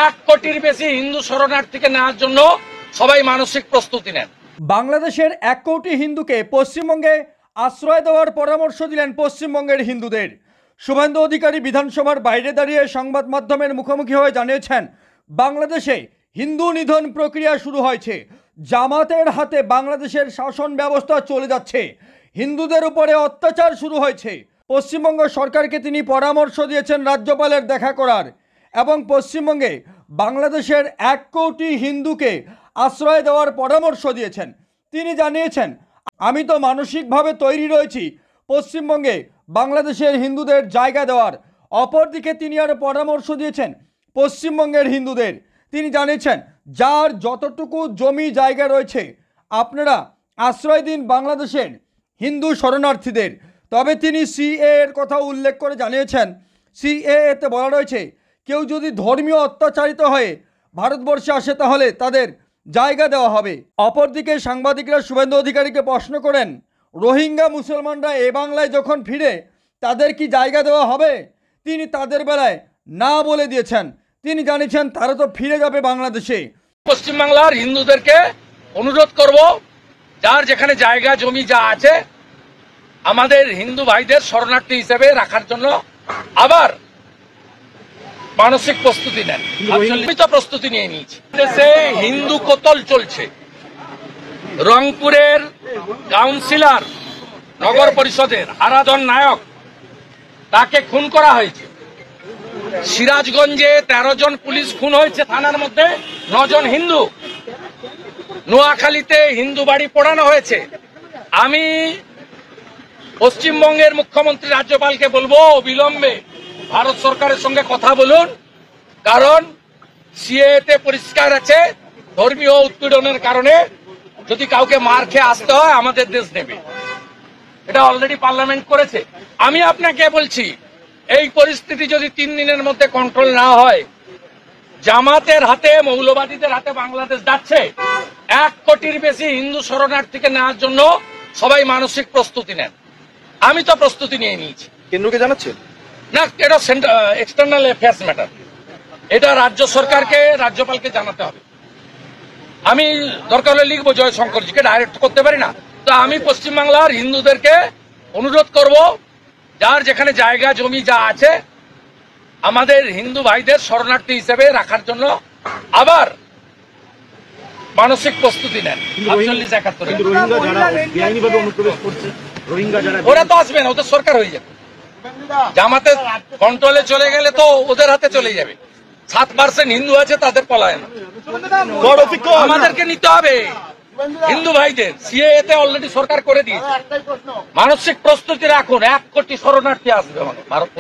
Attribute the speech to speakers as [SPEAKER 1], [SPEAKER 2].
[SPEAKER 1] 1 কোটির বেশি হিন্দু শরণার্থীকে নেওয়ার জন্য সবাই মানসিক প্রস্তুতি নেন।
[SPEAKER 2] বাংলাদেশের 1 কোটি হিন্দুকে পশ্চিমবঙ্গে আশ্রয় দেওয়ার পরামর্শ দিলেন পশ্চিমবঙ্গের হিন্দুদের। শুভেন্দু অধিকারী বিধানসভার বাইরে দাঁড়িয়ে সংবাদ মাধ্যমের মুখোমুখি হয়ে জানিয়েছেন, বাংলাদেশে হিন্দু নিধন প্রক্রিয়া শুরু হয়েছে। জামাতের হাতে বাংলাদেশের শাসন ব্যবস্থা চলে যাচ্ছে। হিন্দুদের উপরে অত্যাচার শুরু হয়েছে। পশ্চিমবঙ্গ সরকারকে তিনি পরামর্শ দিয়েছেন রাজ্যপালের দেখা করার এবং পশ্চিমবঙ্গে বাংলাদেশের 1 কোটি হিন্দুকে আশ্রয় দেওয়ার পরামর্শ দিয়েছেন। তিনি জানিয়েছেন, আমি তো মানসিকভাবে তৈরি রয়েছি পশ্চিমবঙ্গে বাংলাদেশের হিন্দুদের জায়গা দেওয়ার। অপরদিকে তিনি আরও পরামর্শ দিয়েছেন পশ্চিমবঙ্গের হিন্দুদের। তিনি জানিয়েছেন, যার যতটুকু জমি জায়গা রয়েছে আপনারা আশ্রয় দিন বাংলাদেশের হিন্দু শরণার্থীদের। তবে তিনি সিএএ এর কথা উল্লেখ করে জানিয়েছেন, সিএএতে বলা রয়েছে কেউ যদি ধর্মীয় অত্যাচারিত হয়ে ভারতবর্ষে আসে তাহলে তাদের জায়গা দেওয়া হবে। অপরদিকে সাংবাদিকরা শুভেন্দু অধিকারীকে প্রশ্ন করেন, রোহিঙ্গা মুসলমানরা এ বাংলায় যখন ফিরে তাদের কি জায়গা দেওয়া হবে? তিনি তাদের বেলায় না বলে দিয়েছেন। তিনি জানিয়েছেন তারা তো ফিরে যাবে বাংলাদেশে।
[SPEAKER 1] পশ্চিমবাংলার হিন্দুদেরকে অনুরোধ করব, যার যেখানে জায়গা জমি যা আছে আমাদের হিন্দু ভাইদের শরণার্থী হিসেবে রাখার জন্য আবার মানসিক প্রস্তুতি নেন। আমি তো প্রস্তুতি নিয়ে নিয়েছি। দেশে হিন্দু কতল চলছে। রংপুরের কাউন্সিলর, নগর পরিষদের আরাধন নায়ক, তাকে খুন করা হয়েছে। সিরাজগঞ্জে 13 জন পুলিশ খুন হয়েছে, থানার মধ্যে 9 জন হিন্দু। নোয়াখালীতে হিন্দু বাড়ি পোড়ানো হয়েছে। আমি পশ্চিমবঙ্গের মুখ্যমন্ত্রী রাজ্যপালকে বলবো অবিলম্বে ভারত সরকারের সঙ্গে কথা বলুন, কারণ সিএতে পরিষ্কার আছে ধর্মীয় উৎপীড়নের কারণে যদি কাউকে মার খেয়ে আসতে হয় আমাদের দেশ নেবে। এটা অলরেডি পার্লামেন্ট করেছে। আমি আপনাকে বলছি, এই পরিস্থিতি যদি 3 দিনের মধ্যে কন্ট্রোল না হয়, জামাতের হাতে, মৌলবাদীদের হাতে বাংলাদেশ যাচ্ছে। 1 কোটির বেশি হিন্দু শরণার্থীকে নেওয়ার জন্য সবাই মানসিক প্রস্তুতি নেন। আমি তো প্রস্তুতি নিয়ে নিয়েছি।
[SPEAKER 3] কেন্দ্রকে জানাচ্ছেন
[SPEAKER 1] না, এটা এক্সটার্নাল অ্যাফেয়ার্স ম্যাটার। এটা রাজ্য সরকারকে, রাজ্যপালকে জানাতে হবে। আমি দরকার হলে লিখবো জয়শঙ্করজিকে, ডাইরেক্ট করতে পারি না। তো আমি পশ্চিমবাংলার হিন্দুদেরকে অনুরোধ করব, যার যেখানে জায়গা জমি যা আছে আমাদের হিন্দু ভাইদের শরণার্থী হিসেবে রাখার জন্য আবার মানসিক প্রস্তুতি নেন। 48-71 ওরা তো আসবে না, ওদের সরকার হয়ে যাবে। জামাতের কন্ট্রোলে চলে গেলে তো ওদের হাতে চলে যাবে। 7% হিন্দু আছে, তাদের পলায়ন আমাদেরকে নিতে হবে। হিন্দু ভাইদের সিএতে অলরেডি সরকার করে দিয়েছে। মানসিক প্রস্তুতি রাখুন, 1 কোটি শরণার্থী আসবে ভারত।